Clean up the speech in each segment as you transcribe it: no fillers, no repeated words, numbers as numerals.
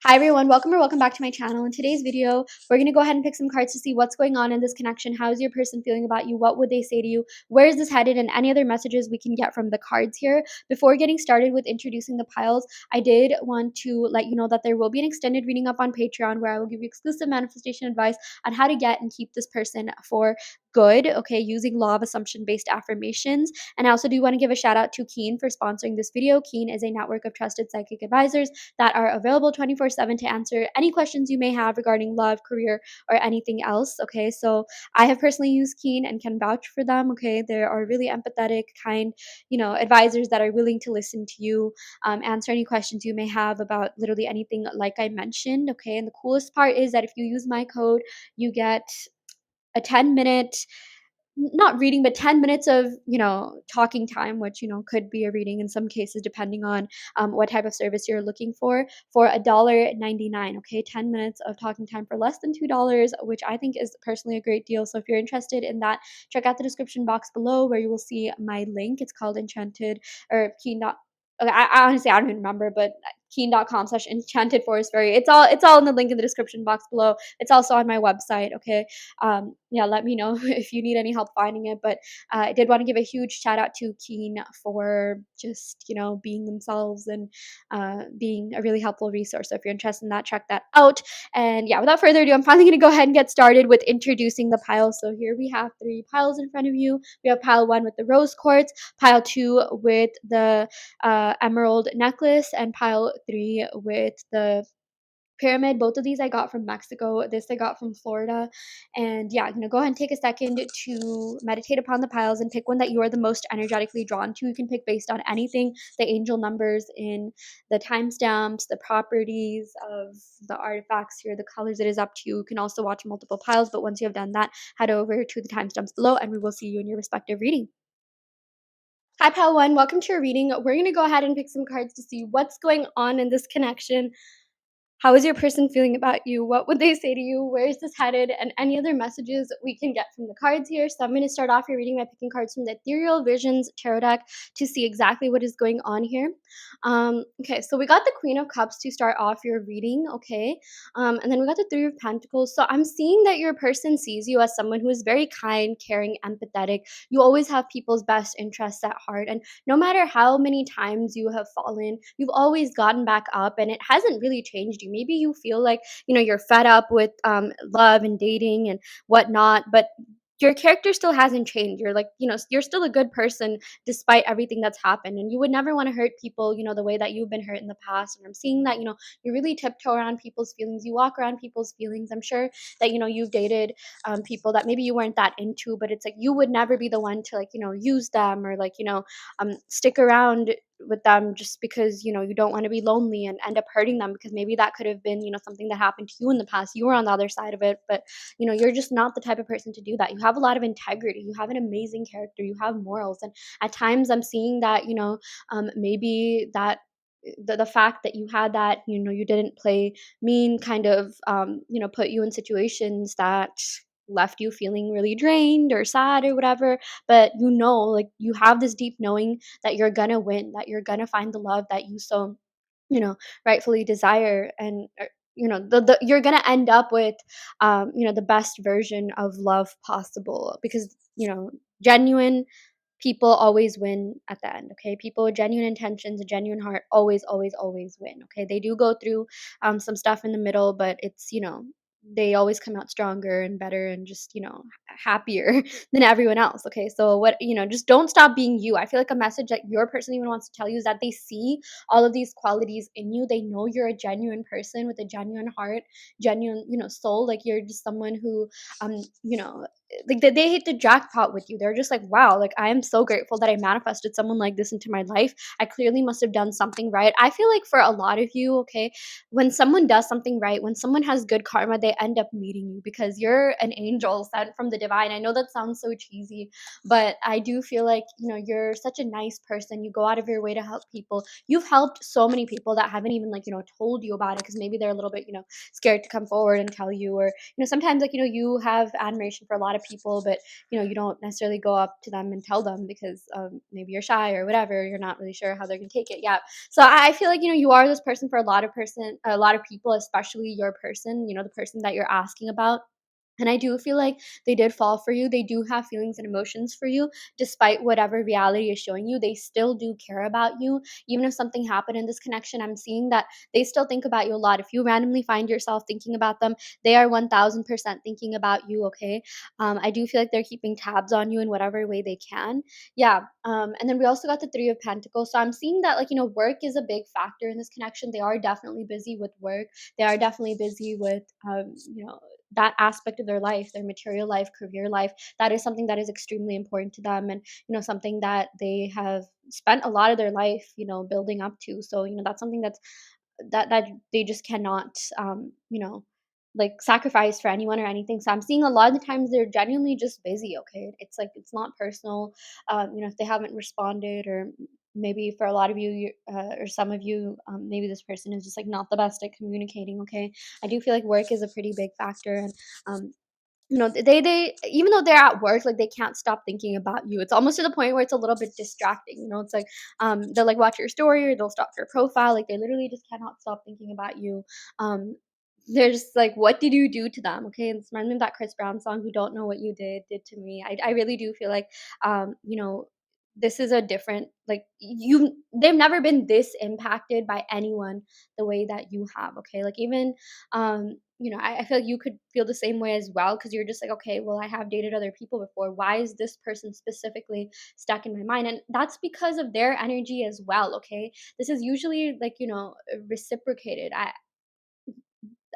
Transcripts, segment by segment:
Hi everyone, welcome or welcome back to my channel. In today's video, we're going to go ahead and pick some cards to see what's going on in this connection. How is your person feeling about you? What would they say to you? Where is this headed? And any other messages we can get from the cards here. Before getting started with introducing the piles, I did want to let you know that there will be an extended reading up on Patreon where I will give you exclusive manifestation advice on how to get and keep this person for good, okay, using law of assumption based affirmations. And I also do want to give a shout out to Keen for sponsoring this video. Keen is a network of trusted psychic advisors that are available 24/7 to answer any questions you may have regarding love, career, or anything else. Okay, so I have personally used Keen and can vouch for them. Okay, they are really empathetic, kind, advisors that are willing to listen to you, answer any questions you may have about literally anything like I mentioned. Okay, and the coolest part is that if you use my code, you get a 10-minute not reading, but 10 minutes of, talking time, which, could be a reading in some cases, depending on what type of service you're looking for $1.99. Okay. 10 minutes of talking time for less than $2, which I think is personally a great deal. So if you're interested in that, check out the description box below where you will see my link. It's called Enchanted or Keen. Okay, I honestly I don't even remember, but keen.com/enchanted forest fairy. It's all in the link in the description box below. It's also on my website. Okay. Yeah, let me know if you need any help finding it. But I did want to give a huge shout out to Keen for just being themselves and being a really helpful resource. So if you're interested in that, check that out. And yeah, without further ado, I'm finally going to go ahead and get started with introducing the piles. So here we have 3 piles in front of you. We have pile 1 with the rose quartz, pile 2 with the emerald necklace, and pile 3 with the pyramid. Both of these I got from Mexico. This I got from Florida. And yeah, I'm gonna go ahead and take a second to meditate upon the piles and pick one that you are the most energetically drawn to. You can pick based on anything, the angel numbers in the timestamps, the properties of the artifacts here, the colors. It is up to you. You can also watch multiple piles, but once you have done that, head over to the timestamps below and we will see you in your respective reading. Hi, Pal One. Welcome to your reading. We're going to go ahead and pick some cards to see what's going on in this connection. How is your person feeling about you? What would they say to you? Where is this headed? And any other messages we can get from the cards here. So I'm going to start off your reading by picking cards from the Ethereal Visions Tarot deck to see exactly what is going on here. Okay, so we got the Queen of Cups to start off your reading, okay? And then we got the Three of Pentacles. So I'm seeing that your person sees you as someone who is very kind, caring, empathetic. You always have people's best interests at heart. And no matter how many times you have fallen, you've always gotten back up and it hasn't really changed you. Maybe you feel like, you're fed up with love and dating and whatnot, but your character still hasn't changed. You're like, you're still a good person despite everything that's happened. And you would never want to hurt people, the way that you've been hurt in the past. And I'm seeing that, you really tiptoe around people's feelings. You walk around people's feelings. I'm sure that, you've dated people that maybe you weren't that into, but it's like you would never be the one to like, use them or like, stick around with them just because you don't want to be lonely and end up hurting them because maybe that could have been something that happened to you in the past. You were on the other side of it, but you're just not the type of person to do that. You have a lot of integrity, you have an amazing character, you have morals, and at times I'm seeing that maybe that the fact that you had that you didn't play mean kind of put you in situations that left you feeling really drained or sad or whatever, but like you have this deep knowing that you're gonna win, that you're gonna find the love that you so you know rightfully desire, and you're gonna end up with the best version of love possible, because genuine people always win at the end. Okay, people with genuine intentions, a genuine heart, always win. Okay, they do go through some stuff in the middle, but it's they always come out stronger and better and just happier than everyone else. Okay, so what just don't stop being you. I feel like a message that your person even wants to tell you is that they see all of these qualities in you. They know you're a genuine person with a genuine heart, genuine soul. Like you're just someone who you know like they hit the jackpot with you. They're just like, wow, like I am so grateful that I manifested someone like this into my life. I clearly must have done something right. I feel like for a lot of you, okay, when someone does something right, when someone has good karma, they end up meeting you because you're an angel sent from the divine. I know that sounds so cheesy, but I do feel like, you're such a nice person. You go out of your way to help people. You've helped so many people that haven't even, like, told you about it because maybe they're a little bit, scared to come forward and tell you. Or, sometimes, like, you have admiration for a lot of people, but, you don't necessarily go up to them and tell them because maybe you're shy or whatever. You're not really sure how they're going to take it. Yeah. So I feel like, you are this person for a lot of people, especially your person, the person that you're asking about. And I do feel like they did fall for you. They do have feelings and emotions for you, despite whatever reality is showing you. They still do care about you. Even if something happened in this connection, I'm seeing that they still think about you a lot. If you randomly find yourself thinking about them, they are 1000% thinking about you, okay? I do feel like they're keeping tabs on you in whatever way they can. Yeah. And then we also got the Three of Pentacles. So I'm seeing that, like, work is a big factor in this connection. They are definitely busy with work. They are definitely busy with, that aspect of their life, their material life, career life. That is something that is extremely important to them, and something that they have spent a lot of their life, building up to. So that's something that they just cannot, like, sacrifice for anyone or anything. So I'm seeing a lot of the times they're genuinely just busy. Okay, it's like it's not personal. If they haven't responded, or maybe for a lot of you, or some of you, maybe this person is just like not the best at communicating. Okay, I do feel like work is a pretty big factor. And um, they even though they're at work, like, they can't stop thinking about you. It's almost to the point where it's a little bit distracting. It's like, they'll, like, watch your story, or they'll stalk your profile. Like, they literally just cannot stop thinking about you. um they're just like, what did you do to them? Okay, and it's reminding me of that Chris Brown song, "Who Don't Know What You Did to Me." I really do feel like, this is a different, like, they've never been this impacted by anyone the way that you have. Okay, like, even, I feel like you could feel the same way as well, because you're just like, okay, well, I have dated other people before. Why is this person specifically stuck in my mind? And that's because of their energy as well. Okay, this is usually, like, reciprocated.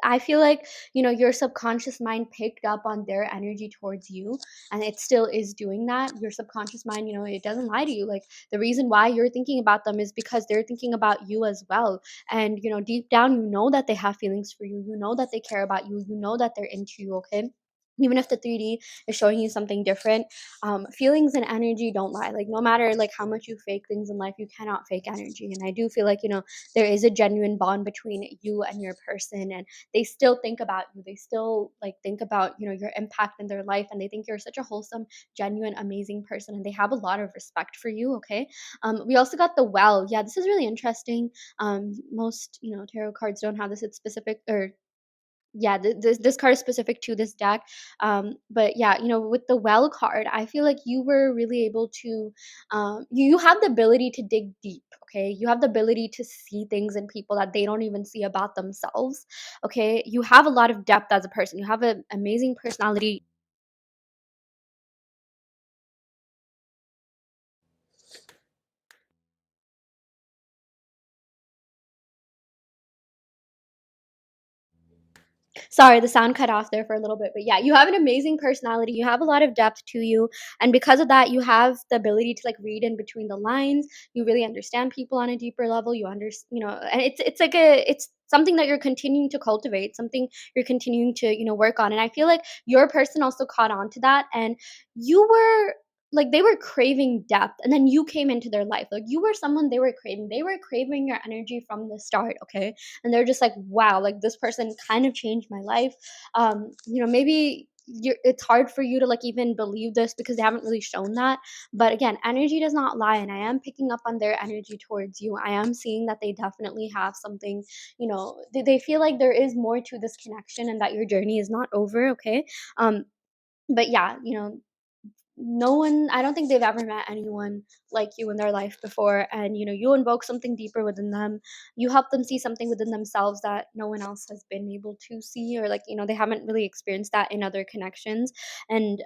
I feel like, your subconscious mind picked up on their energy towards you, and it still is doing that. Your subconscious mind, it doesn't lie to you. Like, the reason why you're thinking about them is because they're thinking about you as well. And, deep down, that they have feelings for you. You know that they care about you. You know that they're into you, okay? Even if the 3D is showing you something different, feelings and energy don't lie. Like, no matter, like, how much you fake things in life, you cannot fake energy. And I do feel like, there is a genuine bond between you and your person, and they still think about you. They still, like, think about, your impact in their life, and they think you're such a wholesome, genuine, amazing person, and they have a lot of respect for you. Okay. We also got the Well. Yeah, this is really interesting. Most, tarot cards don't have this. It's specific, or yeah, this card is specific to this deck. But yeah, with the Well card, I feel like you were really able to, you have the ability to dig deep. Okay, you have the ability to see things in people that they don't even see about themselves. Okay, you have a lot of depth as a person. You have an amazing personality. Sorry, the sound cut off there for a little bit, but yeah, you have an amazing personality. You have a lot of depth to you, and because of that, you have the ability to, like, read in between the lines. You really understand people on a deeper level. And it's like it's something that you're continuing to cultivate, something you're continuing to, work on. And I feel like your person also caught on to that, and you were, like, they were craving depth, and then you came into their life. Like, you were someone they were craving. They were craving your energy from the start. Okay, and they're just like, wow, like, this person kind of changed my life. Maybe it's hard for you to, like, even believe this because they haven't really shown that. But again, energy does not lie, and I am picking up on their energy towards you. I am seeing that they definitely have something. They feel like there is more to this connection, and that your journey is not over. Okay. But yeah, no one, I don't think they've ever met anyone like you in their life before. And you invoke something deeper within them. You help them see something within themselves that no one else has been able to see, or, like, they haven't really experienced that in other connections. And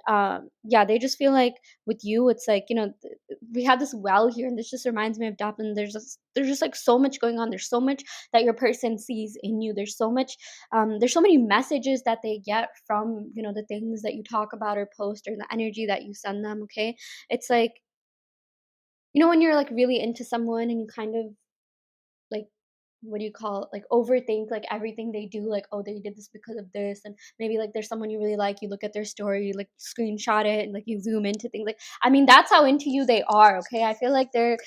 yeah, they just feel like with you, it's like, we have this Well here, and this just reminds me of depth. And there's just like so much going on. There's so much that your person sees in you. There's so many messages that they get from, the things that you talk about or post, or the energy that you send them. Okay, it's like, when you're, like, really into someone, and you kind of, like, what do you call it, like overthink like everything they do, like, oh, they did this because of this. And maybe like there's someone you really like, you look at their story, you like screenshot it and like you zoom into things. Like, I mean, that's how into you they are. Okay, I feel like they're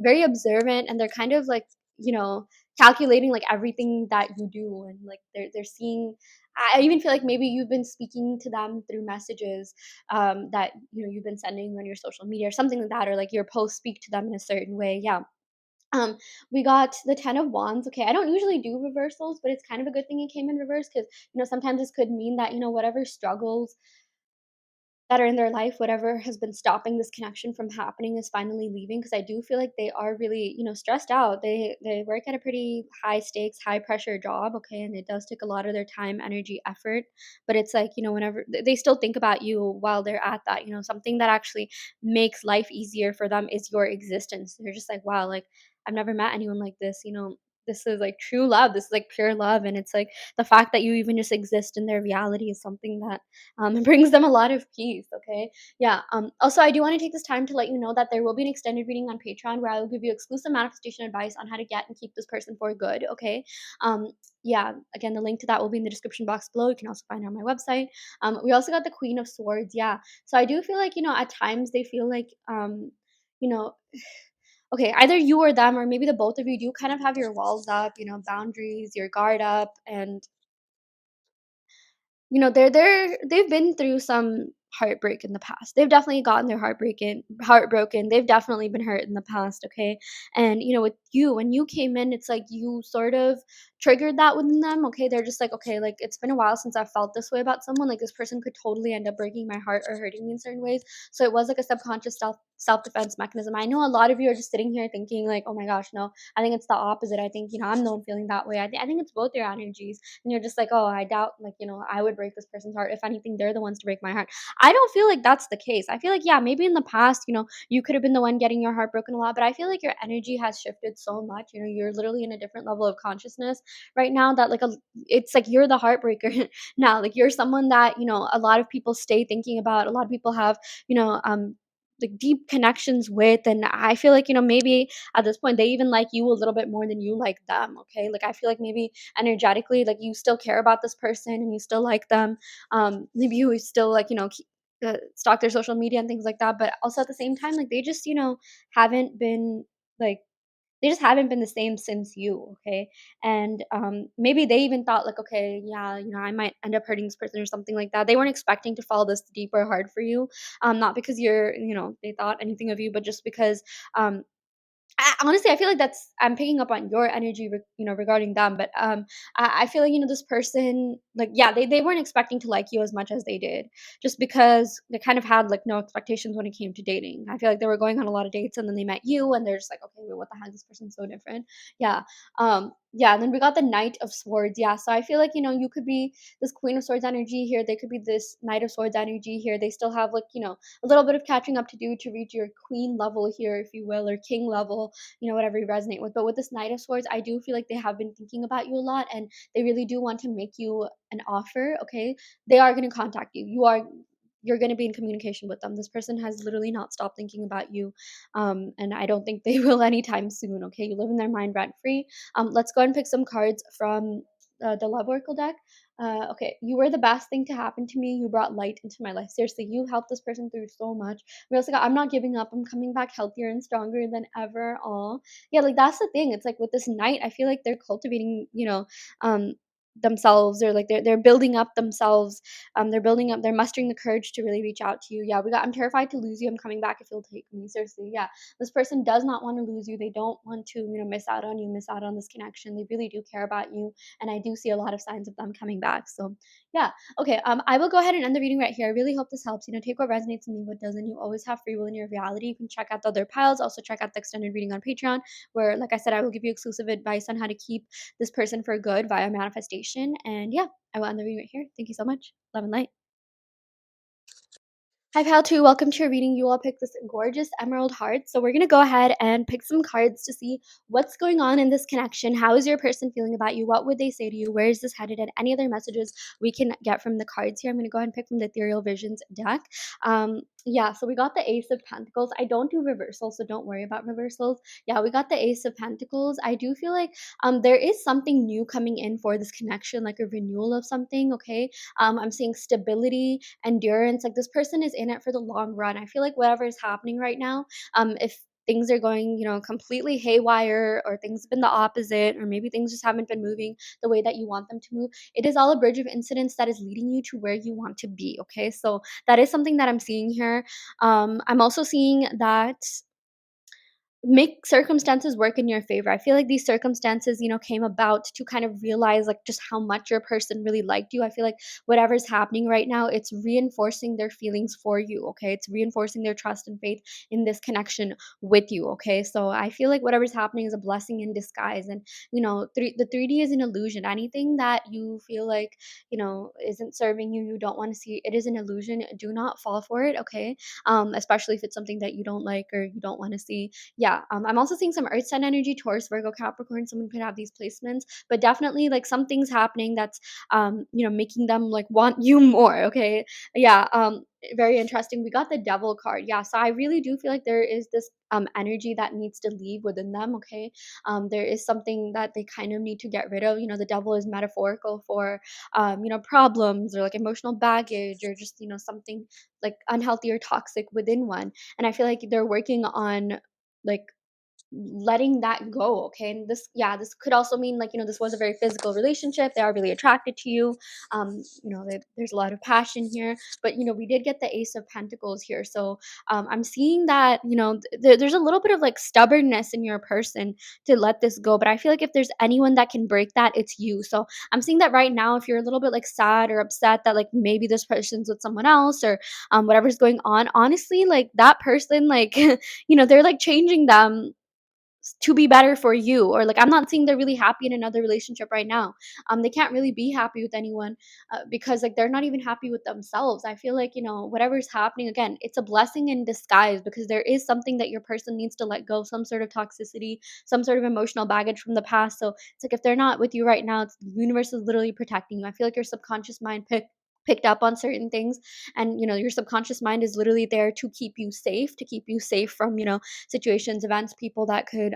very observant, and they're kind of like, you know, calculating like everything that you do. And like they're seeing, I even feel like maybe you've been speaking to them through messages that, you know, you've been sending on your social media or something like that, or like your posts speak to them in a certain way. Yeah. um, we got the 10 of Wands. Okay, I don't usually do reversals, but it's kind of a good thing it came in reverse because, you know, sometimes this could mean that, you know, whatever struggles that are in their life, whatever has been stopping this connection from happening is finally leaving. Because I do feel like they are really, you know, stressed out. They work at a pretty high stakes, high pressure job, okay, and it does take a lot of their time, energy, effort. But it's like, you know, whenever they still think about you while they're at that, you know, something that actually makes life easier for them is your existence. They're just like, wow, like I've never met anyone like this, you know. This is like true love. This is like pure love. And it's like the fact that you even just exist in their reality is something that it brings them a lot of peace. Okay. Yeah. Also, I do want to take this time to let you know that there will be an extended reading on Patreon where I will give you exclusive manifestation advice on how to get and keep this person for good. Okay. Um, yeah. Again, the link to that will be in the description box below. You can also find it on my website. We also got the Queen of Swords. Yeah. So I do feel like, you know, at times they feel like, you know, okay, either you or them, or maybe the both of you do kind of have your walls up, you know, boundaries, your guard up. And you know, they've been through some heartbreak in the past. They've definitely gotten their heartbroken. They've definitely been hurt in the past, okay? And, you know, with you, when you came in, it's like you sort of triggered that within them, okay? They're just like, okay, like it's been a while since I felt this way about someone. Like this person could totally end up breaking my heart or hurting me in certain ways. So it was like a subconscious self-defense mechanism. I know a lot of you are just sitting here thinking like, oh my gosh, no, I think it's the opposite. I think, you know, I'm the one feeling that way. I think it's both your energies, and you're just like, oh, I doubt, like, you know, I would break this person's heart. If anything, they're the ones to break my heart. I don't feel like that's the case. I feel like, yeah, maybe in the past, you know, you could have been the one getting your heart broken a lot, but I feel like your energy has shifted so much. You know, you're literally in a different level of consciousness right now that, like, it's like you're the heartbreaker now. Like, you're someone that, you know, a lot of people stay thinking about. A lot of people have, you know, like deep connections with. And I feel like, you know, maybe at this point they even like you a little bit more than you like them. Okay. Like, I feel like maybe energetically, like, you still care about this person and you still like them. Maybe you still, like, you know, stalk their social media and things like that, but also at the same time, like, they just, you know, haven't been like, they just haven't been the same since you, okay? And maybe they even thought like, okay, yeah, you know, I might end up hurting this person or something like that. They weren't expecting to fall this deep or hard for you, not because you're, you know, they thought anything of you, but just because um, honestly, I feel like that's, I'm picking up on your energy, you know, regarding them. But I feel like, you know, this person, like, yeah, they weren't expecting to like you as much as they did, just because they kind of had like no expectations when it came to dating. I feel like they were going on a lot of dates, and then they met you, and they're just like, okay, wait, what the heck? This person's so different. Yeah, yeah. And then we got the Knight of Swords. Yeah, so I feel like, you know, you could be this Queen of Swords energy here. They could be this Knight of Swords energy here. They still have, like, you know, a little bit of catching up to do to reach your queen level here, if you will, or king level, you know, whatever you resonate with. But with this Knight of Swords, I do feel like they have been thinking about you a lot, and they really do want to make you an offer, okay? They are going to contact you. You're going to be in communication with them. This person has literally not stopped thinking about you. And I don't think they will anytime soon, okay? You live in their mind rent free. Let's go and pick some cards from the Love Oracle deck. Okay, you were the best thing to happen to me. You brought light into my life. Seriously, you helped this person through so much. We also got, I'm not giving up. I'm coming back healthier and stronger than ever. All, yeah, like that's the thing. It's like with this Knight, I feel like they're cultivating, you know, themselves, or like they're building up themselves. They're building up, they're mustering the courage to really reach out to you. Yeah, we got, I'm terrified to lose you. I'm coming back if you'll take me. Seriously, yeah. This person does not want to lose you. They don't want to, you know, miss out on you, miss out on this connection. They really do care about you. And I do see a lot of signs of them coming back. So yeah. Okay. I will go ahead and end the reading right here. I really hope this helps. You know, take what resonates and leave what doesn't. You always have free will in your reality. You can check out the other piles. Also check out the extended reading on Patreon, where, like I said, I will give you exclusive advice on how to keep this person for good via manifestation. And yeah, I will end the reading right here. Thank you so much. Love and light. Hi, pal, too. Welcome to your reading. You all picked this gorgeous emerald heart. So we're going to go ahead and pick some cards to see what's going on in this connection. How is your person feeling about you? What would they say to you? Where is this headed? And any other messages we can get from the cards here. I'm going to go ahead and pick from the Ethereal Visions deck. Yeah, so we got the Ace of Pentacles. I don't do reversals, so don't worry about reversals. Yeah, we got the Ace of Pentacles. I do feel like there is something new coming in for this connection, like a renewal of something, okay? I'm seeing stability, endurance. Like this person is in it for the long run. I feel like whatever is happening right now, if things are going, completely haywire, or things have been the opposite, or maybe things just haven't been moving the way that you want them to move, it is all a bridge of incidents that is leading you to where you want to be, okay? So that is something that I'm seeing here. I'm also seeing that make circumstances work in your favor. I feel like these circumstances, came about to kind of realize like just how much your person really liked you. I feel like whatever's happening right now, it's reinforcing their feelings for you, okay? It's reinforcing their trust and faith in this connection with you, okay? So I feel like whatever's happening is a blessing in disguise. And the 3D is an illusion. Anything that you feel like, isn't serving you, you don't want to see, it is an illusion. Do not fall for it, okay? Especially if it's something that you don't like or you don't want to see. Yeah, I'm also seeing some earth sign energy, Taurus, Virgo, Capricorn. Someone could have these placements, but definitely like something's happening that's making them like want you more. Okay, yeah, very interesting. We got the Devil card. Yeah, so I really do feel like there is this energy that needs to leave within them. Okay, there is something that they kind of need to get rid of. The Devil is metaphorical for problems or like emotional baggage, or just something like unhealthy or toxic within one. And I feel like they're working on like letting that go, okay? And this could also mean like, this was a very physical relationship. They are really attracted to you. There's a lot of passion here, but we did get the Ace of Pentacles here. So I'm seeing that, there's a little bit of like stubbornness in your person to let this go. But I feel like if there's anyone that can break that, it's you. So I'm seeing that right now, if you're a little bit like sad or upset that like maybe this person's with someone else, or whatever's going on, honestly, like that person, like, they're like changing them to be better for you. Or like I'm not saying they're really happy in another relationship right now. They can't really be happy with anyone, because like they're not even happy with themselves. I feel like whatever's happening, again, it's a blessing in disguise, because there is something that your person needs to let go, some sort of toxicity, some sort of emotional baggage from the past. So it's like if they're not with you right now, it's the universe is literally protecting you. I feel like your subconscious mind picked up on certain things, and your subconscious mind is literally there to keep you safe, from situations, events, people that could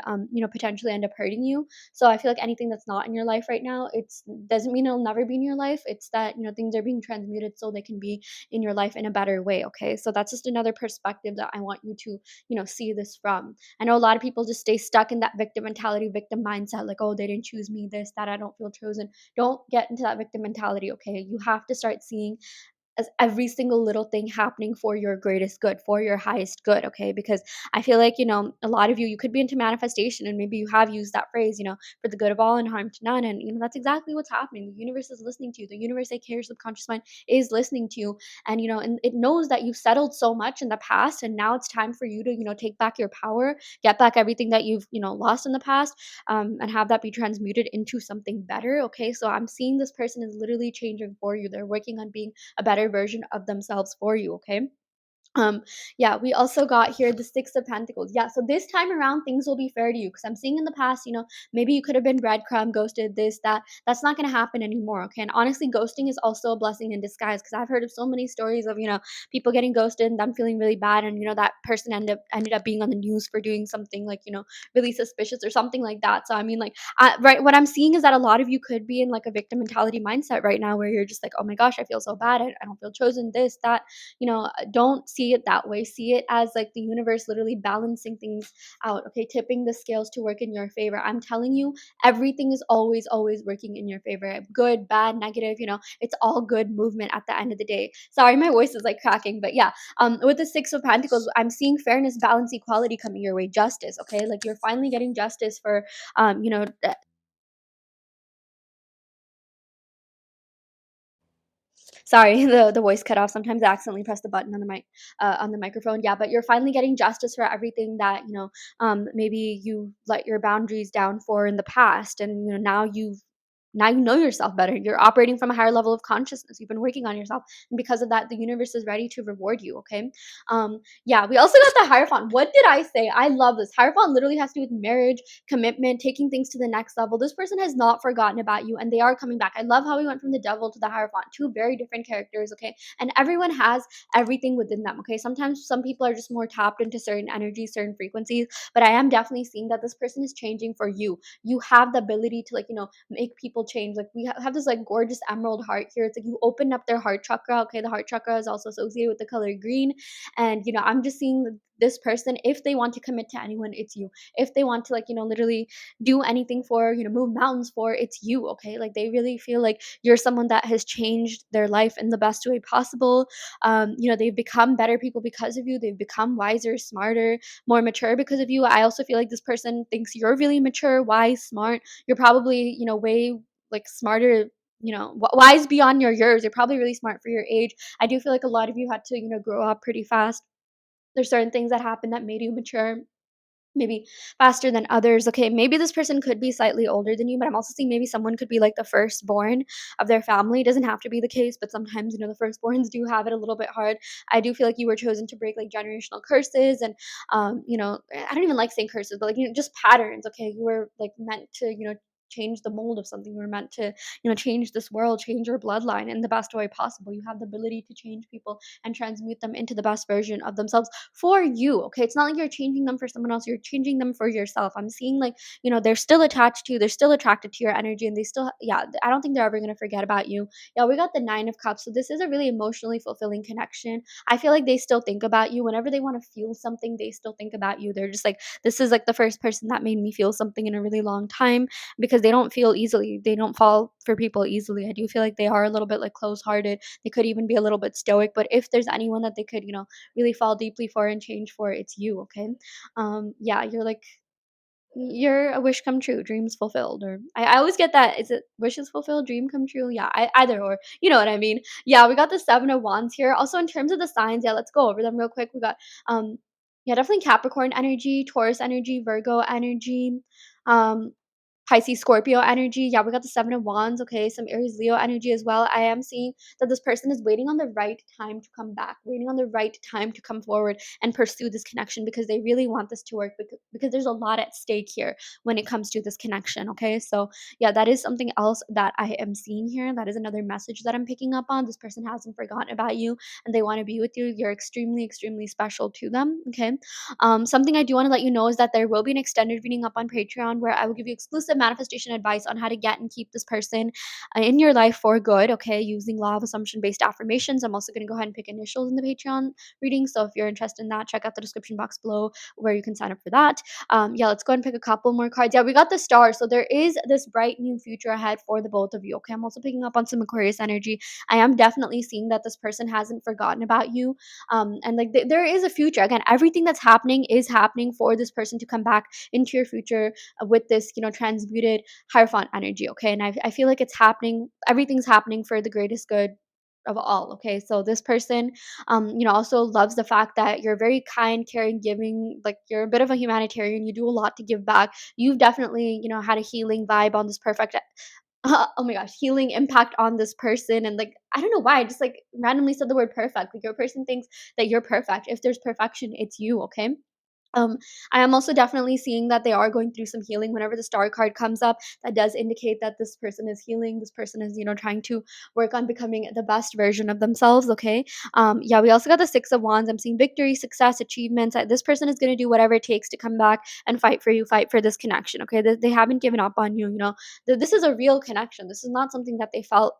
potentially end up hurting you. So I feel like anything that's not in your life right now, it's doesn't mean it'll never be in your life. It's that things are being transmuted so they can be in your life in a better way, okay? So that's just another perspective that I want you to see this from. I know a lot of people just stay stuck in that victim mentality, victim mindset, like, oh, they didn't choose me, this, that, I don't feel chosen. Don't get into that victim mentality, okay? You have to start seeing as every single little thing happening for your greatest good, for your highest good, okay? Because I feel like, a lot of you could be into manifestation, and maybe you have used that phrase, for the good of all and harm to none. And, that's exactly what's happening. The universe is listening to you. The universe, aka your subconscious mind, is listening to you. And, and it knows that you've settled so much in the past. And now it's time for you to, take back your power, get back everything that you've, lost in the past, and have that be transmuted into something better, okay? So I'm seeing this person is literally changing for you. They're working on being a better version of themselves for you, okay? Um, yeah, we also got here the Six of Pentacles. Yeah, so this time around, things will be fair to you, because I'm seeing in the past, maybe you could have been breadcrumb, ghosted, this, that. That's not going to happen anymore, okay? And honestly, ghosting is also a blessing in disguise, because I've heard of so many stories of, people getting ghosted and them feeling really bad, and, that person ended up being on the news for doing something like, really suspicious or something like that. So, I mean, like, right, what I'm seeing is that a lot of you could be in like a victim mentality mindset right now, where you're just like, oh my gosh, I feel so bad. I don't feel chosen, this, that. Don't see it that way. See it as like the universe literally balancing things out, okay? Tipping the scales to work in your favor. I'm telling you, everything is always working in your favor. Good, bad, negative, it's all good movement at the end of the day. Sorry, my voice is like cracking, but yeah, with the Six of Pentacles, I'm seeing fairness, balance, equality coming your way, justice, okay? Like you're finally getting justice for, sorry, the voice cut off. Sometimes I accidentally press the button on the on the microphone. Yeah, but you're finally getting justice for everything that maybe you let your boundaries down for in the past, and now you've now you know yourself better. You're operating from a higher level of consciousness. You've been working on yourself. And because of that, the universe is ready to reward you. Okay. Yeah, we also got the Hierophant. What did I say? I love this. Hierophant literally has to do with marriage, commitment, taking things to the next level. This person has not forgotten about you and they are coming back. I love how we went from the devil to the Hierophant, two very different characters. Okay. And everyone has everything within them. Okay. Sometimes some people are just more tapped into certain energies, certain frequencies, but I am definitely seeing that this person is changing for you. You have the ability to, like, make people change. Like, we have this like gorgeous emerald heart here. It's like you open up their heart chakra. Okay. The heart chakra is also associated with the color green. And I'm just seeing this person, if they want to commit to anyone, it's you. If they want to, like, literally do anything for, move mountains for, it's you. Okay. Like, they really feel like you're someone that has changed their life in the best way possible. They've become better people because of you. They've become wiser, smarter, more mature because of you. I also feel like this person thinks you're really mature, wise, smart. You're probably, way like smarter, wise beyond your years. You're probably really smart for your age. I do feel like a lot of you had to, grow up pretty fast. There's certain things that happen that made you mature maybe faster than others. Okay, maybe this person could be slightly older than you, but I'm also seeing maybe someone could be like the firstborn of their family. It doesn't have to be the case, but sometimes, the firstborns do have it a little bit hard. I do feel like you were chosen to break like generational curses and, I don't even like saying curses, but like, just patterns. Okay, you were like meant to, change the mold of something. You were meant to, change this world, change your bloodline in the best way possible. You have the ability to change people and transmute them into the best version of themselves for you. Okay, it's not like you're changing them for someone else, you're changing them for yourself. I'm seeing like, they're still attached to you, they're still attracted to your energy, and they still, yeah, I don't think they're ever going to forget about you. Yeah, we got the 9 of Cups, so this is a really emotionally fulfilling connection. I feel like they still think about you whenever they want to feel something. They still think about you. They're just like, this is like the first person that made me feel something in a really long time, because they don't feel easily, they don't fall for people easily. I do feel like they are a little bit like close hearted, they could even be a little bit stoic, but if there's anyone that they could, really fall deeply for and change for, it's you. Okay. Yeah, you're a wish come true, dreams fulfilled. Or I always get that. Is it wishes fulfilled, dream come true? Yeah, either or. You know what I mean? Yeah, we got the 7 of Wands here. Also, in terms of the signs, yeah, let's go over them real quick. We got yeah, definitely Capricorn energy, Taurus energy, Virgo energy, um, Pisces, Scorpio energy. Yeah, we got the 7 of Wands. Okay, some Aries, Leo energy as well. I am seeing that this person is waiting on the right time to come back, waiting on the right time to come forward and pursue this connection, because they really want this to work, because there's a lot at stake here when it comes to this connection. Okay, so yeah, that is something else that I am seeing here. That is another message that I'm picking up on. This person hasn't forgotten about you and they want to be with you. You're extremely, extremely special to them. Okay. Something I do want to let you know is that there will be an extended reading up on Patreon where I will give you exclusive manifestation advice on how to get and keep this person in your life for good, okay, using law of assumption based affirmations. I'm also going to go ahead and pick initials in the Patreon reading. So if you're interested in that, check out the description box below where you can sign up for that. Yeah, let's go ahead and pick a couple more cards. Yeah, we got the star. So there is this bright new future ahead for the both of you, okay? I'm also picking up on some Aquarius energy. I am definitely seeing that this person hasn't forgotten about you, and like there is a future. Again, everything that's happening is happening for this person to come back into your future with this, transmuted Hierophant energy. Okay, and I feel like it's happening. Everything's happening for the greatest good of all. Okay, so this person, also loves the fact that you're very kind, caring, giving. Like, you're a bit of a humanitarian. You do a lot to give back. You've definitely, had a healing vibe on this perfect oh my gosh, healing impact on this person. And like, I don't know why, I just like randomly said the word perfect. Like, your person thinks that you're perfect. If there's perfection, it's you. Okay. um, I am also definitely seeing that they are going through some healing. Whenever the star card comes up, that does indicate that this person is healing. This person is, trying to work on becoming the best version of themselves. Okay. Yeah, we also got the 6 of Wands. I'm seeing victory, success, achievements. This person is going to do whatever it takes to come back and fight for you, fight for this connection. Okay. They haven't given up on you. This is a real connection. This is not something that they felt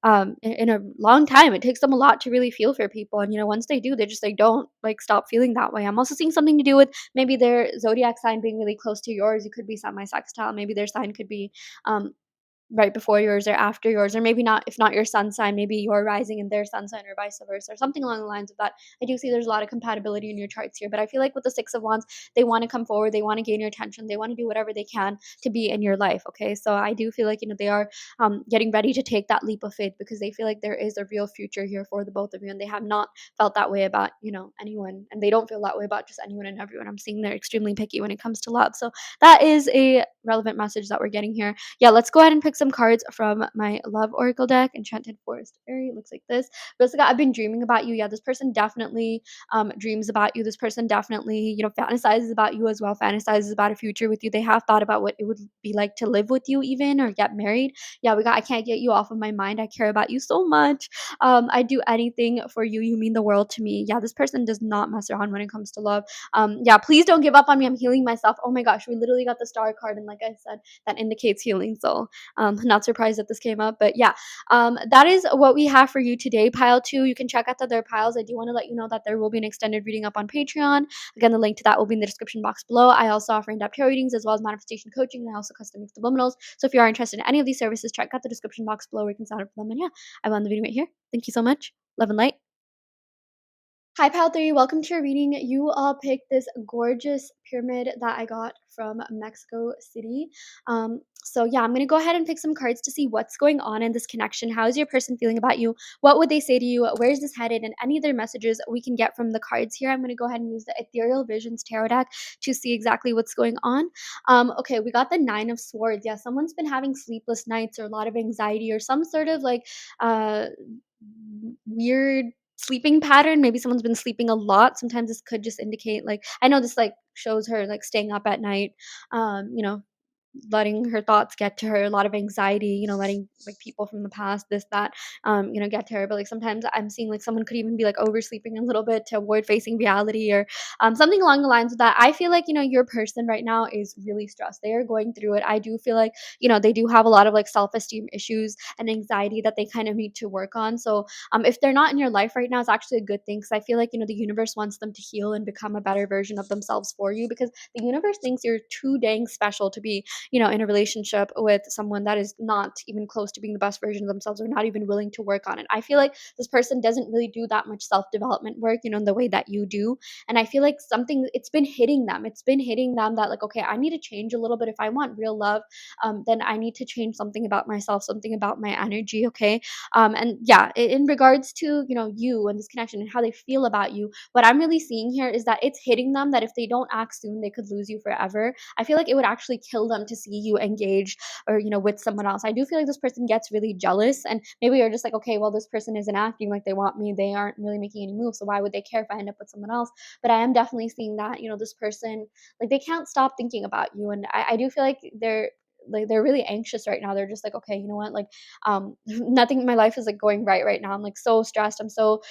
in a long time. It takes them a lot to really feel for people. And, once they do, they just like don't like stop feeling that way. I'm also seeing something to do with maybe their zodiac sign being really close to yours. You could be semi-sextile. Maybe their sign could be um, right before yours or after yours, or maybe not. If not your sun sign, maybe your rising in their sun sign, or vice versa, or something along the lines of that. I do see there's a lot of compatibility in your charts here, but I feel like with the 6 of Wands, they want to come forward, they want to gain your attention, they want to do whatever they can to be in your life. Okay, so I do feel like they are getting ready to take that leap of faith, because they feel like there is a real future here for the both of you, and they have not felt that way about anyone, and they don't feel that way about just anyone and everyone. I'm seeing they're extremely picky when it comes to love, so that is a relevant message that we're getting here. Yeah, let's go ahead and pick some some cards from my love oracle deck, Enchanted Forest Fairy. It looks like this. We also got I've been dreaming about you. Yeah, this person definitely dreams about you. This person definitely, fantasizes about you as well, fantasizes about a future with you. They have thought about what it would be like to live with you even or get married. Yeah, we got I can't get you off of my mind. I care about you so much. I do anything for you. You mean the world to me. Yeah, this person does not mess around when it comes to love. Yeah, please don't give up on me. I'm healing myself. Oh my gosh, we literally got the star card, and like I said, that indicates healing. So, not surprised that this came up, but yeah, that is what we have for you today. Pile two, you can check out the other piles. I do want to let you know that there will be an extended reading up on Patreon. Again, the link to that will be in the description box below. I also offer in-depth tarot readings as well as manifestation coaching, and I also custom make subliminals. So if you are interested in any of these services, check out the description box below where you can sign up for them. And yeah, I will end the video right here. Thank you so much. Love and light. Hi, Pal 3. Welcome to your reading. You all picked this gorgeous pyramid that I got from Mexico City. So yeah, I'm going to go ahead and pick some cards to see what's going on in this connection. How is your person feeling about you? What would they say to you? Where is this headed? And any other messages we can get from the cards here. I'm going to go ahead and use the Ethereal Visions Tarot deck to see exactly what's going on. Okay, we got the Nine of Swords. Yeah, someone's been having sleepless nights or a lot of anxiety or some sort of like uh weird sleeping pattern. Maybe someone's been sleeping a lot. Sometimes this could just indicate like I know this like shows her like staying up at night, um, you know, letting her thoughts get to her, a lot of anxiety, letting like people from the past, this, that, get to her. But like sometimes I'm seeing like someone could even be like oversleeping a little bit to avoid facing reality or something along the lines of that. I feel like, your person right now is really stressed. They are going through it. I do feel like, they do have a lot of like self-esteem issues and anxiety that they kind of need to work on. So if they're not in your life right now, it's actually a good thing because I feel like, the universe wants them to heal and become a better version of themselves for you because the universe thinks you're too dang special to be in a relationship with someone that is not even close to being the best version of themselves or not even willing to work on it. I feel like this person doesn't really do that much self-development work, in the way that you do. And I feel like something it's been hitting them. It's been hitting them that like, okay, I need to change a little bit. If I want real love, then I need to change something about myself, something about my energy. Okay. And yeah, in regards to, you and this connection and how they feel about you, what I'm really seeing here is that it's hitting them that if they don't act soon, they could lose you forever. I feel like it would actually kill them to see you engaged or with someone else. I do feel like this person gets really jealous and maybe you're just like, okay, well, this person isn't acting like they want me. They aren't really making any moves. So why would they care if I end up with someone else? But I am definitely seeing that, this person, like they can't stop thinking about you. And I do feel like they're really anxious right now. They're just like, okay, you know what? Like, nothing in my life is like going right now. I'm like so stressed. I'm so,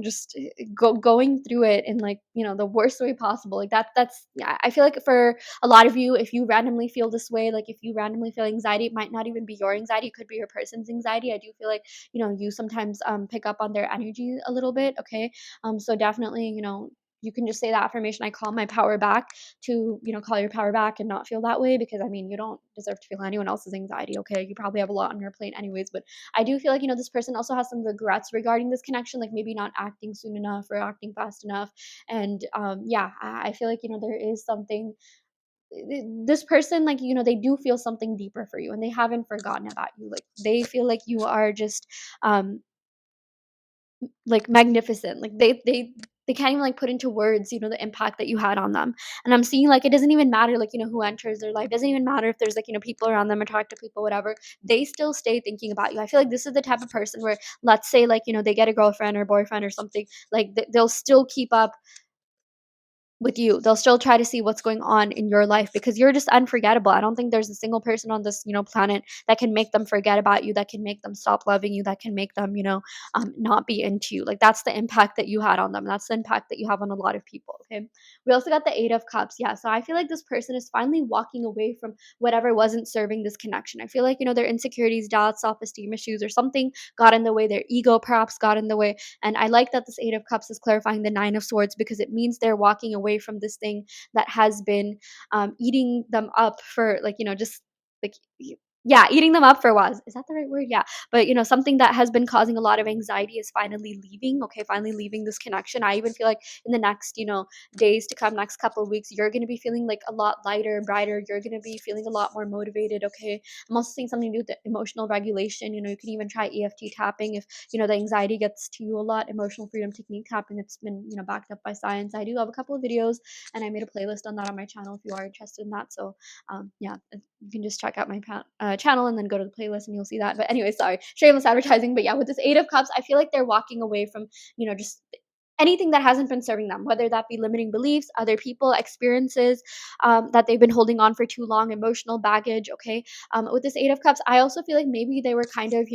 just going through it in like, the worst way possible. Like that's, yeah, I feel like for a lot of you, if you randomly feel this way, like if you randomly feel anxiety, it might not even be your anxiety. It could be your person's anxiety. I do feel like, you sometimes pick up on their energy a little bit. Okay. So definitely, you can just say the affirmation, I call my power back to, call your power back and not feel that way because I mean, you don't deserve to feel anyone else's anxiety. Okay. You probably have a lot on your plate anyways, but I do feel like, this person also has some regrets regarding this connection, like maybe not acting soon enough or acting fast enough. And yeah, I feel like, there is something this person like they do feel something deeper for you and they haven't forgotten about you. Like they feel like you are just um like magnificent. Like they can't even like put into words, the impact that you had on them. And I'm seeing like it doesn't even matter like, who enters their life. It doesn't even matter if there's like, people around them, attractive people, whatever. They still stay thinking about you. I feel like this is the type of person where let's say like, they get a girlfriend or boyfriend or something, like they'll still keep up with you. They'll still try to see what's going on in your life because you're just unforgettable. I don't think there's a single person on this, planet that can make them forget about you, that can make them stop loving you, that can make them, not be into you. Like that's the impact that you had on them. That's the impact that you have on a lot of people. Okay. We also got the Eight of Cups. Yeah. So I feel like this person is finally walking away from whatever wasn't serving this connection. I feel like, their insecurities, doubts, self-esteem issues, or something got in the way. Their ego perhaps got in the way. And I like that this Eight of Cups is clarifying the Nine of Swords because it means they're walking away from this thing that has been eating them up for like, just like yeah, eating them up for a while. Is that the right word? Yeah. But something that has been causing a lot of anxiety is finally leaving. Okay, finally leaving this connection. I even feel like in the next, days to come, next couple of weeks, you're gonna be feeling like a lot lighter, brighter. You're gonna be feeling a lot more motivated. Okay. I'm also seeing something to do with the emotional regulation. You can even try EFT tapping if the anxiety gets to you a lot. Emotional freedom technique tapping, it's been backed up by science. I do have a couple of videos and I made a playlist on that on my channel if you are interested in that. So yeah, you can just check out my channel and then go to the playlist and you'll see that. But anyway, sorry, shameless advertising. But yeah, with this Eight of Cups, I feel like they're walking away from, just anything that hasn't been serving them, whether that be limiting beliefs, other people, experiences that they've been holding on for too long, emotional baggage. Okay. With this Eight of Cups, I also feel like maybe they were kind of,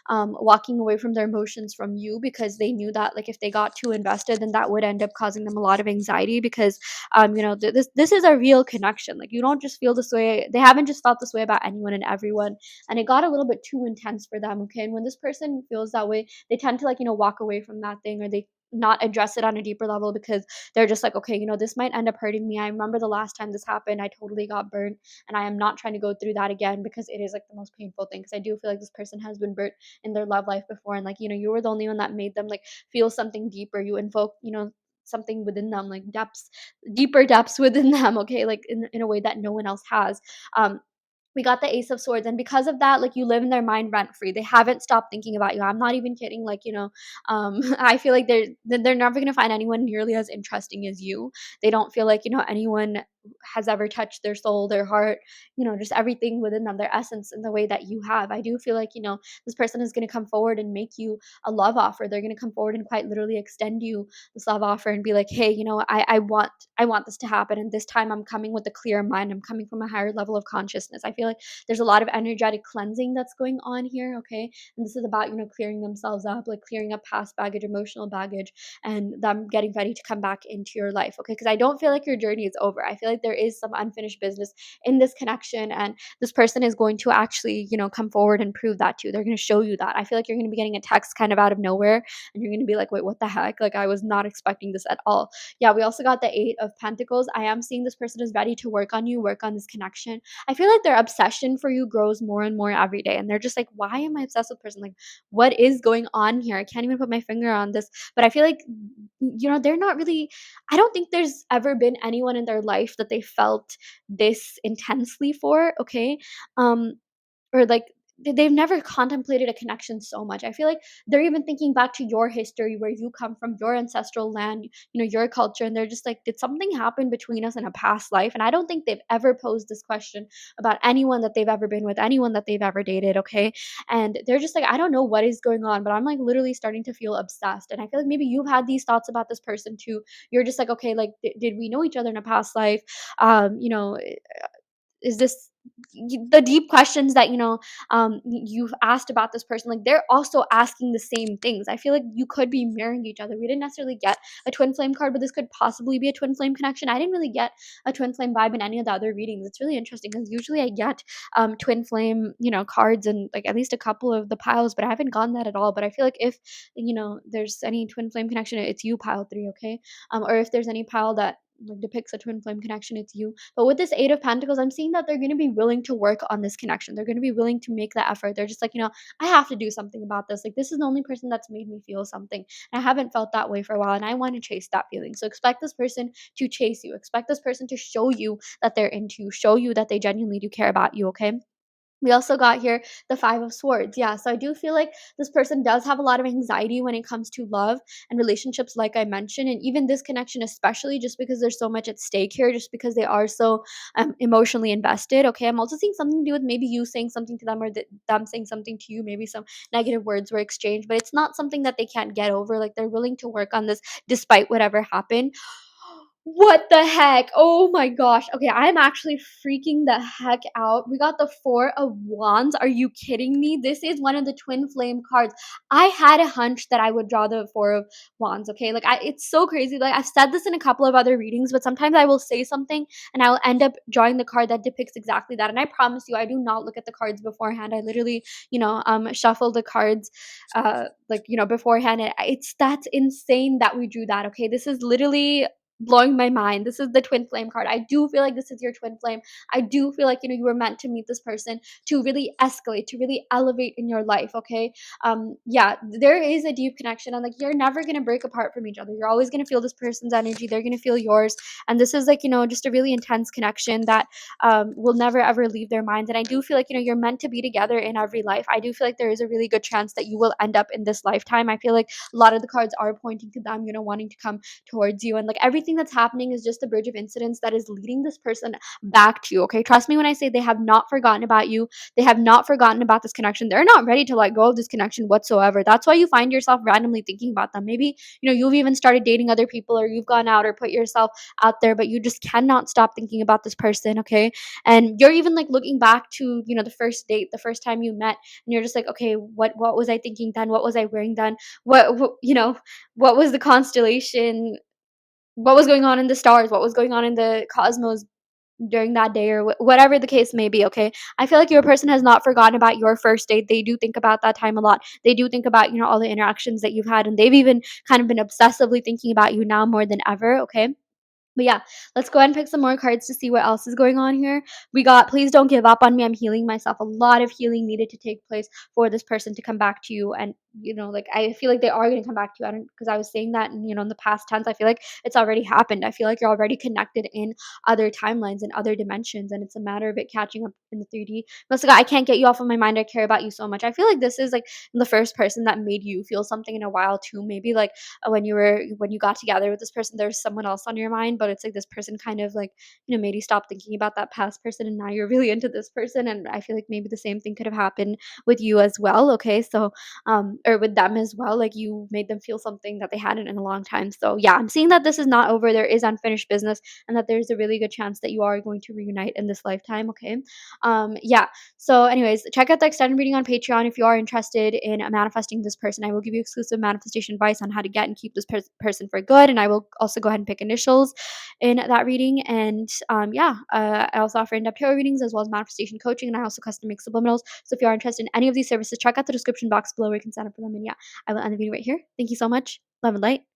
walking away from their emotions from you because they knew that, like, if they got too invested, then that would end up causing them a lot of anxiety because, this is a real connection. Like, you don't just feel this way. They haven't just felt this way about anyone and everyone. And it got a little bit too intense for them. Okay. And when this person feels that way, they tend to, like, walk away from that thing, or they not address it on a deeper level because they're just like, okay, this might end up hurting me. I remember the last time this happened, I totally got burnt, and I am not trying to go through that again because it is like the most painful thing. Because I do feel like this person has been burnt in their love life before, and like, you were the only one that made them like feel something deeper. You invoke, something within them, like deeper depths within them. Okay, like in a way that no one else has. We got the Ace of Swords, and because of that, like, you live in their mind rent free. They haven't stopped thinking about you. I'm not even kidding. Like, I feel like they're never gonna find anyone nearly as interesting as you. They don't feel like, anyone has ever touched their soul, their heart, just everything within them, their essence, in the way that you have. I do feel like, this person is gonna come forward and make you a love offer. They're gonna come forward and quite literally extend you this love offer and be like, hey, I want this to happen, and this time I'm coming with a clear mind. I'm coming from a higher level of consciousness. I feel like there's a lot of energetic cleansing that's going on here, okay? And this is about, clearing themselves up, like clearing up past baggage, emotional baggage, and them getting ready to come back into your life, okay? Because I don't feel like your journey is over. I feel like there is some unfinished business in this connection, and this person is going to actually, come forward and prove that to you. They're going to show you that. I feel like you're going to be getting a text kind of out of nowhere, and you're going to be like, wait, what the heck? Like, I was not expecting this at all. Yeah, we also got the Eight of Pentacles. I am seeing this person is ready to work on you, work on this connection. I feel like their obsession for you grows more and more every day. And they're just like, why am I obsessed with person? Like, what is going on here? I can't even put my finger on this. But I feel like, they're not really, I don't think there's ever been anyone in their life that they felt this intensely for, okay? Or like, they've never contemplated a connection so much. I feel like they're even thinking back to your history, where you come from, your ancestral land, your culture, and they're just like, did something happen between us in a past life? And I don't think they've ever posed this question about anyone that they've ever been with, anyone that they've ever dated, okay? And they're just like, I don't know what is going on, but I'm like literally starting to feel obsessed. And I feel like maybe you've had these thoughts about this person too. You're just like, okay, like, did we know each other in a past life? Is this the deep questions that, you've asked about this person? Like, they're also asking the same things. I feel like you could be marrying each other. We didn't necessarily get a twin flame card, but this could possibly be a twin flame connection. I didn't really get a twin flame vibe in any of the other readings. It's really interesting because usually I get twin flame, cards and like at least a couple of the piles, but I haven't gotten that at all. But I feel like if, there's any twin flame connection, it's you, pile 3, okay? Or if there's any pile that like depicts a twin flame connection, it's you. But with this Eight of Pentacles, I'm seeing that they're going to be willing to work on this connection. They're going to be willing to make that effort. They're just like, I have to do something about this. Like, this is the only person that's made me feel something. And I haven't felt that way for a while, and I want to chase that feeling. So expect this person to chase you. Expect this person to show you that they're into you, show you that they genuinely do care about you, okay? We also got here the Five of Swords. Yeah, so I do feel like this person does have a lot of anxiety when it comes to love and relationships, like I mentioned, and even this connection, especially just because there's so much at stake here, just because they are so emotionally invested. Okay, I'm also seeing something to do with maybe you saying something to them, or them saying something to you. Maybe some negative words were exchanged, but it's not something that they can't get over. Like, they're willing to work on this despite whatever happened. What the heck? Oh my gosh. Okay, I'm actually freaking the heck out. We got the Four of Wands. Are you kidding me? This is one of the twin flame cards. I had a hunch that I would draw the Four of Wands, okay? Like, it's so crazy. Like, I've said this in a couple of other readings, but sometimes I will say something and I will end up drawing the card that depicts exactly that. And I promise you, I do not look at the cards beforehand. I literally, shuffle the cards beforehand. That's insane that we drew that, okay? This is literally blowing my mind. This is the twin flame card. I do feel like this is your twin flame. I do feel like, you were meant to meet this person to really escalate, to really elevate in your life, okay? Yeah, there is a deep connection, and like, you're never going to break apart from each other. You're always going to feel this person's energy. They're going to feel yours. And this is like, just a really intense connection that will never ever leave their minds. And I do feel like, you're meant to be together in every life. I do feel like there is a really good chance that you will end up in this lifetime. I feel like a lot of the cards are pointing to them, wanting to come towards you, and like everything everything that's happening is just a bridge of incidents that is leading this person back to you, okay? Trust me when I say they have not forgotten about you. They have not forgotten about this connection. They're not ready to let go of this connection whatsoever. That's why you find yourself randomly thinking about them. Maybe, you've even started dating other people, or you've gone out or put yourself out there, but you just cannot stop thinking about this person, okay? And you're even like looking back to, the first date, the first time you met, and you're just like, okay, what was I thinking then? What was I wearing then? What was the constellation? What was going on in the stars? What was going on in the cosmos during that day, or whatever the case may be, okay? I feel like your person has not forgotten about your first date. They do think about that time a lot. They do think about, all the interactions that you've had, and they've even kind of been obsessively thinking about you now more than ever, okay? But yeah, let's go ahead and pick some more cards to see what else is going on here. We got please don't give up on me. I'm healing myself. A lot of healing needed to take place for this person to come back to you. And, like I feel like they are going to come back to you. I don't, because I was saying that, and, in the past tense, I feel like it's already happened. I feel like you're already connected in other timelines and other dimensions. And it's a matter of it catching up in the 3D. But I can't get you off of my mind. I care about you so much. I feel like this is like the first person that made you feel something in a while too. Maybe like when you got together with this person, there's someone else on your mind, but it's like this person kind of like, made you stop thinking about that past person, and now you're really into this person. And I feel like maybe the same thing could have happened with you as well, okay? So or with them as well, like you made them feel something that they hadn't in a long time. So yeah, I'm seeing that this is not over. There is unfinished business, and that there's a really good chance that you are going to reunite in this lifetime, okay? Yeah, so anyways, check out the extended reading on Patreon if you are interested in manifesting this person. I will give you exclusive manifestation advice on how to get and keep this person for good, and I will also go ahead and pick initials in that reading. And yeah, I also offer in-depth tarot readings as well as manifestation coaching, and I also custom make subliminals. So if you are interested in any of these services, check out the description box below where you can sign up for them. And yeah, I will end the video right here. Thank you so much. Love and light.